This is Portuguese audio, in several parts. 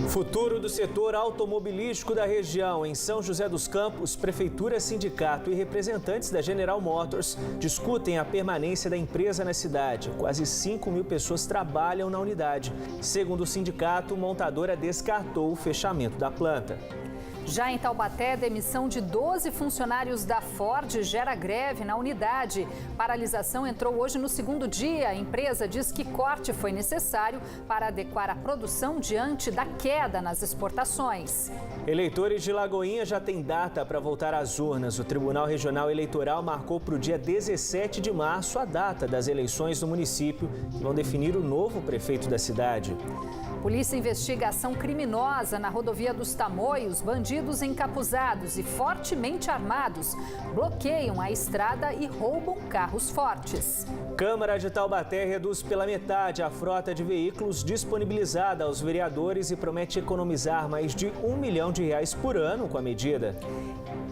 Futuro do setor automobilístico da região. Em São José dos Campos, prefeitura, sindicato e representantes da General Motors discutem a permanência da empresa na cidade. Quase 5.000 pessoas trabalham na unidade. Segundo o sindicato, a montadora descartou o fechamento da planta. Já em Taubaté, a demissão de 12 funcionários da Ford gera greve na unidade. Paralisação entrou hoje no segundo dia. A empresa diz que corte foi necessário para adequar a produção diante da queda nas exportações. Eleitores de Lagoinha já têm data para voltar às urnas. O Tribunal Regional Eleitoral marcou para o dia 17 de março a data das eleições do município, que vão definir o novo prefeito da cidade. Polícia investiga ação criminosa na rodovia dos Tamoios. Bandidos encapuzados e fortemente armados bloqueiam a estrada e roubam carros fortes. Câmara de Taubaté reduz pela metade a frota de veículos disponibilizada aos vereadores e promete economizar mais de R$ 1 milhão por ano com a medida.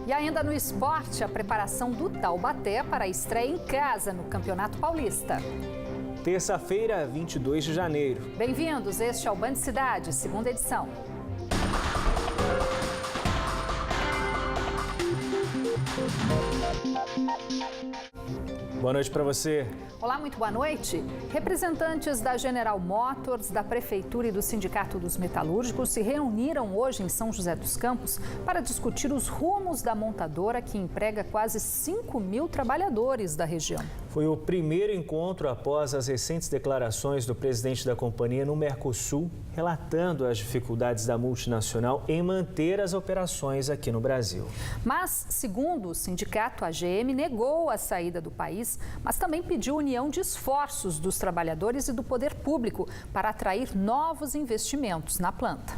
E ainda no esporte, a preparação do Taubaté para a estreia em casa no Campeonato Paulista. Terça-feira, 22 de janeiro. Bem-vindos, este é o Band Cidade, segunda edição. Boa noite para você. Olá, muito boa noite. Representantes da General Motors, da Prefeitura e do Sindicato dos Metalúrgicos se reuniram hoje em São José dos Campos para discutir os rumos da montadora que emprega quase 5.000 trabalhadores da região. Foi o primeiro encontro após as recentes declarações do presidente da companhia no Mercosul, relatando as dificuldades da multinacional em manter as operações aqui no Brasil. Mas, segundo o sindicato, a GM negou a saída do país, mas também pediu união de esforços dos trabalhadores e do poder público para atrair novos investimentos na planta.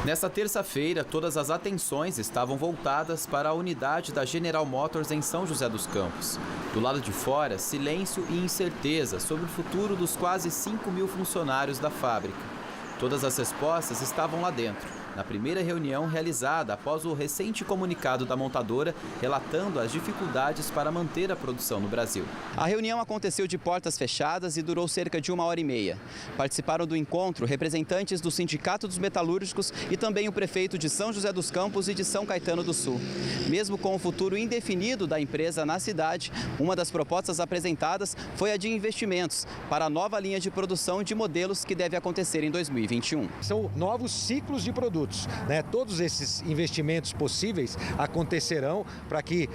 Nesta terça-feira, todas as atenções estavam voltadas para a unidade da General Motors em São José dos Campos. Do lado de fora, silêncio e incerteza sobre o futuro dos quase 5.000 funcionários da fábrica. Todas as respostas estavam lá dentro, na primeira reunião realizada após o recente comunicado da montadora relatando as dificuldades para manter a produção no Brasil. A reunião aconteceu de portas fechadas e durou cerca de 1h30. Participaram do encontro representantes do Sindicato dos Metalúrgicos e também o prefeito de São José dos Campos e de São Caetano do Sul. Mesmo com o futuro indefinido da empresa na cidade, uma das propostas apresentadas foi a de investimentos para a nova linha de produção de modelos que deve acontecer em 2021. São novos ciclos de produtos. Todos esses investimentos possíveis acontecerão para que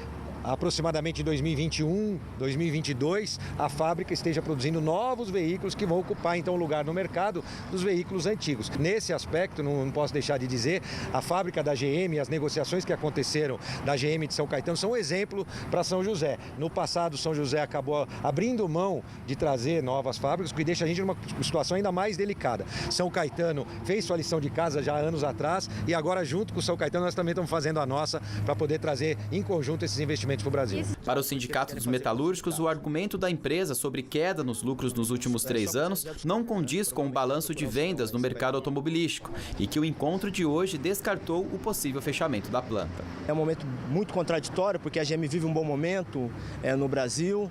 aproximadamente em 2021, 2022, a fábrica esteja produzindo novos veículos que vão ocupar então o lugar no mercado dos veículos antigos. Nesse aspecto, não posso deixar de dizer, a fábrica da GM, as negociações que aconteceram da GM de São Caetano são um exemplo para São José. No passado, São José acabou abrindo mão de trazer novas fábricas, o que deixa a gente numa situação ainda mais delicada. São Caetano fez sua lição de casa já há anos atrás e agora, junto com São Caetano, nós também estamos fazendo a nossa para poder trazer em conjunto esses investimentos para o Brasil. Para o Sindicato dos Metalúrgicos, o argumento da empresa sobre queda nos lucros nos últimos 3 anos não condiz com o balanço de vendas no mercado automobilístico e que o encontro de hoje descartou o possível fechamento da planta. É um momento muito contraditório porque a GM vive um bom momento no Brasil.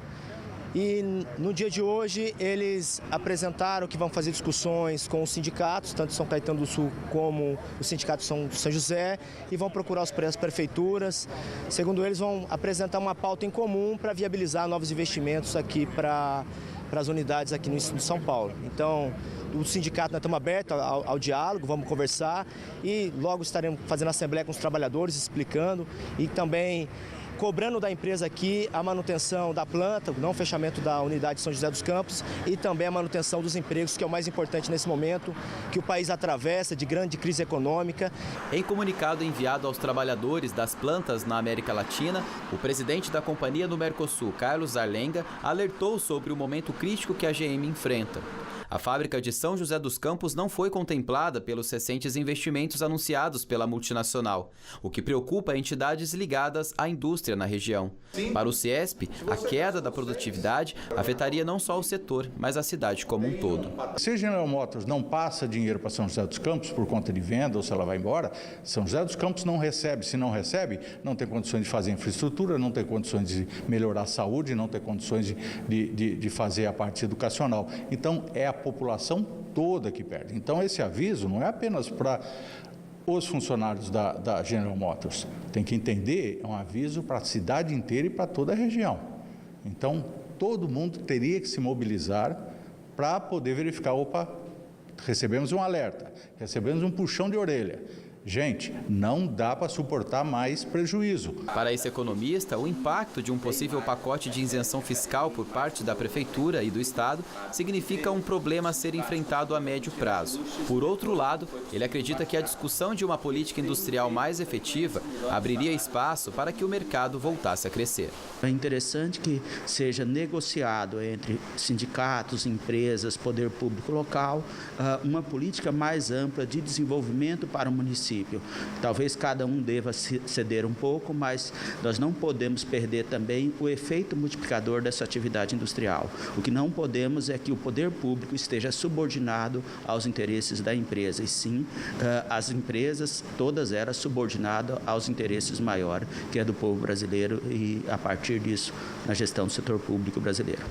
E no dia de hoje eles apresentaram que vão fazer discussões com os sindicatos, tanto São Caetano do Sul como o Sindicato São José, e vão procurar as prefeituras. Segundo eles, vão apresentar uma pauta em comum para viabilizar novos investimentos aqui para as unidades aqui no São Paulo. Então, o sindicato, nós estamos abertos ao diálogo, vamos conversar e logo estaremos fazendo assembleia com os trabalhadores, explicando e também cobrando da empresa aqui a manutenção da planta, o não fechamento da unidade de São José dos Campos e também a manutenção dos empregos, que é o mais importante nesse momento, que o país atravessa de grande crise econômica. Em comunicado enviado aos trabalhadores das plantas na América Latina, o presidente da companhia no Mercosul, Carlos Arlenga, alertou sobre o momento crítico que a GM enfrenta. A fábrica de São José dos Campos não foi contemplada pelos recentes investimentos anunciados pela multinacional, o que preocupa entidades ligadas à indústria na região. Para o CIESP, a queda da produtividade afetaria não só o setor, mas a cidade como um todo. Se a General Motors não passa dinheiro para São José dos Campos por conta de venda ou se ela vai embora, São José dos Campos não recebe. Se não recebe, não tem condições de fazer infraestrutura, não tem condições de melhorar a saúde, não tem condições de fazer a parte educacional. Então, é a população toda que perde. Então, esse aviso não é apenas para os funcionários da General Motors. Tem que entender, é um aviso para a cidade inteira e para toda a região. Então, todo mundo teria que se mobilizar para poder verificar, opa, recebemos um alerta, recebemos um puxão de orelha. Gente, não dá para suportar mais prejuízo. Para esse economista, o impacto de um possível pacote de isenção fiscal por parte da Prefeitura e do Estado significa um problema a ser enfrentado a médio prazo. Por outro lado, ele acredita que a discussão de uma política industrial mais efetiva abriria espaço para que o mercado voltasse a crescer. É interessante que seja negociado entre sindicatos, empresas, poder público local, uma política mais ampla de desenvolvimento para o município. Talvez cada um deva ceder um pouco, mas nós não podemos perder também o efeito multiplicador dessa atividade industrial. O que não podemos é que o poder público esteja subordinado aos interesses da empresa, e sim as empresas, todas elas subordinadas aos interesses maiores, que é do povo brasileiro e, a partir disso, na gestão do setor público brasileiro.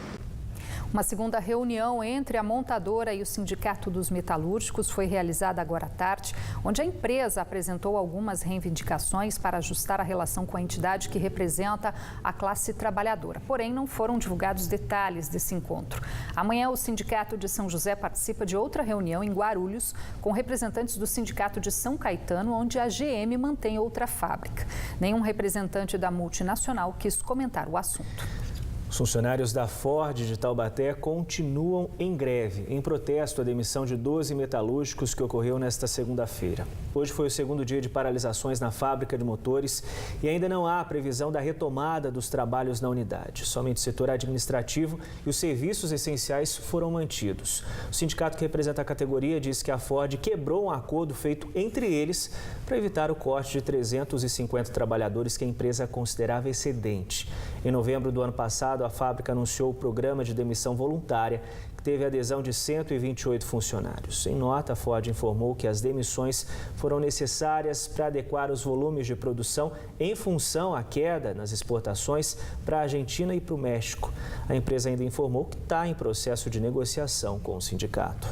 Uma segunda reunião entre a montadora e o Sindicato dos Metalúrgicos foi realizada agora à tarde, onde a empresa apresentou algumas reivindicações para ajustar a relação com a entidade que representa a classe trabalhadora. Porém, não foram divulgados detalhes desse encontro. Amanhã, o Sindicato de São José participa de outra reunião em Guarulhos, com representantes do Sindicato de São Caetano, onde a GM mantém outra fábrica. Nenhum representante da multinacional quis comentar o assunto. Os funcionários da Ford de Taubaté continuam em greve, em protesto à demissão de 12 metalúrgicos que ocorreu nesta segunda-feira. Hoje foi o segundo dia de paralisações na fábrica de motores e ainda não há previsão da retomada dos trabalhos na unidade. Somente o setor administrativo e os serviços essenciais foram mantidos. O sindicato que representa a categoria diz que a Ford quebrou um acordo feito entre eles para evitar o corte de 350 trabalhadores que a empresa considerava excedente. Em novembro do ano passado, a fábrica anunciou o programa de demissão voluntária, que teve adesão de 128 funcionários. Em nota, a Ford informou que as demissões foram necessárias para adequar os volumes de produção em função à queda nas exportações para a Argentina e para o México. A empresa ainda informou que está em processo de negociação com o sindicato.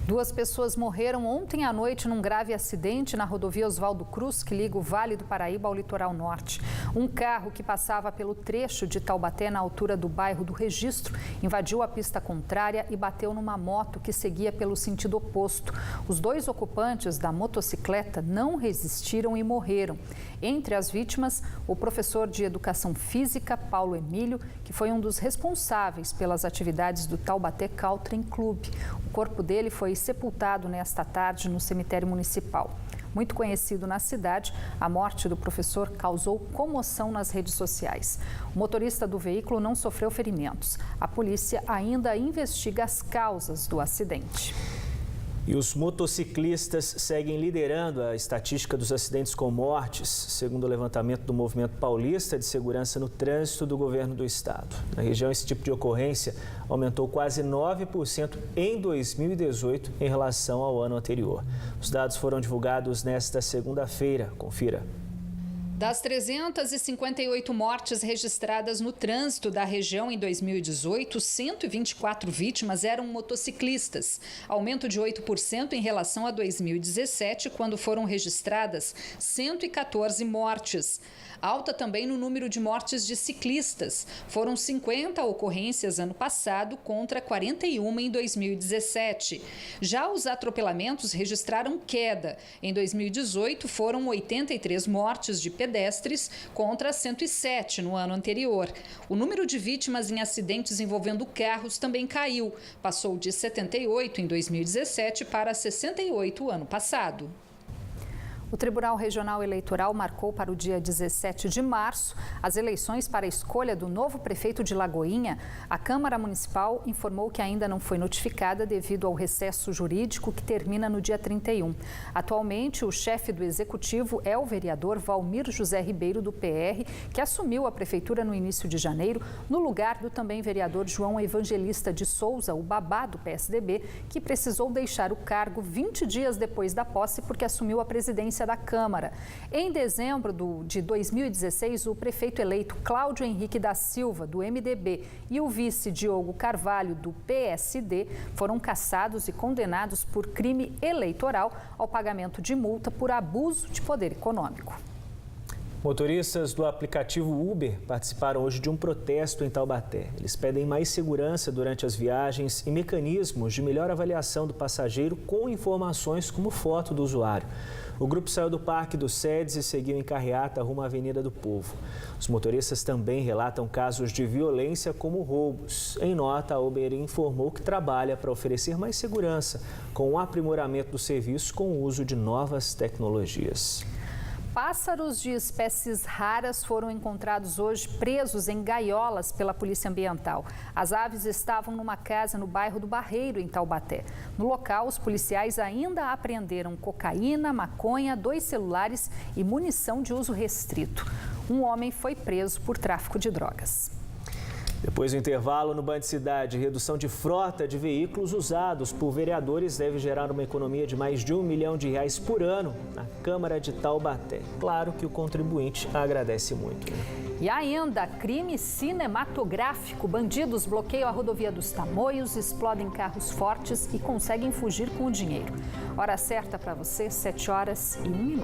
2 pessoas morreram ontem à noite num grave acidente na rodovia Oswaldo Cruz, que liga o Vale do Paraíba ao litoral norte. Um carro que passava pelo trecho de Taubaté, na altura do bairro do Registro, invadiu a pista contrária e bateu numa moto que seguia pelo sentido oposto. Os 2 ocupantes da motocicleta não resistiram e morreram. Entre as vítimas, o professor de Educação Física, Paulo Emílio, que foi um dos responsáveis pelas atividades do Taubaté Country Club. O corpo dele foi sepultado nesta tarde no cemitério municipal. Muito conhecido na cidade, a morte do professor causou comoção nas redes sociais. O motorista do veículo não sofreu ferimentos. A polícia ainda investiga as causas do acidente. E os motociclistas seguem liderando a estatística dos acidentes com mortes, segundo o levantamento do Movimento Paulista de Segurança no Trânsito do Governo do Estado. Na região, esse tipo de ocorrência aumentou quase 9% em 2018 em relação ao ano anterior. Os dados foram divulgados nesta segunda-feira. Confira. Das 358 mortes registradas no trânsito da região em 2018, 124 vítimas eram motociclistas, aumento de 8% em relação a 2017, quando foram registradas 114 mortes. Alta também no número de mortes de ciclistas. Foram 50 ocorrências ano passado contra 41 em 2017. Já os atropelamentos registraram queda. Em 2018, foram 83 mortes de pedestres contra 107 no ano anterior. O número de vítimas em acidentes envolvendo carros também caiu. Passou de 78 em 2017 para 68 ano passado. O Tribunal Regional Eleitoral marcou para o dia 17 de março as eleições para a escolha do novo prefeito de Lagoinha. A Câmara Municipal informou que ainda não foi notificada devido ao recesso jurídico que termina no dia 31. Atualmente, o chefe do Executivo é o vereador Valmir José Ribeiro, do PR, que assumiu a prefeitura no início de janeiro, no lugar do também vereador João Evangelista de Souza, o Babá, do PSDB, que precisou deixar o cargo 20 dias depois da posse porque assumiu a presidência presidência da Câmara. Em dezembro de 2016, o prefeito eleito Cláudio Henrique da Silva, do MDB, e o vice Diogo Carvalho, do PSD, foram cassados e condenados por crime eleitoral ao pagamento de multa por abuso de poder econômico. Motoristas do aplicativo Uber participaram hoje de um protesto em Taubaté. Eles pedem mais segurança durante as viagens e mecanismos de melhor avaliação do passageiro com informações como foto do usuário. O grupo saiu do Parque dos Sedes e seguiu em carreata rumo à Avenida do Povo. Os motoristas também relatam casos de violência como roubos. Em nota, a Uber informou que trabalha para oferecer mais segurança com o aprimoramento do serviço com o uso de novas tecnologias. Pássaros de espécies raras foram encontrados hoje presos em gaiolas pela Polícia Ambiental. As aves estavam numa casa no bairro do Barreiro, em Taubaté. No local, os policiais ainda apreenderam cocaína, maconha, 2 celulares e munição de uso restrito. Um homem foi preso por tráfico de drogas. Depois do intervalo, no Band Cidade, redução de frota de veículos usados por vereadores deve gerar uma economia de mais de R$1 milhão por ano na Câmara de Taubaté. Claro que o contribuinte agradece muito. E ainda, crime cinematográfico. Bandidos bloqueiam a rodovia dos Tamoios, explodem carros fortes e conseguem fugir com o dinheiro. Hora certa para você, 7h01.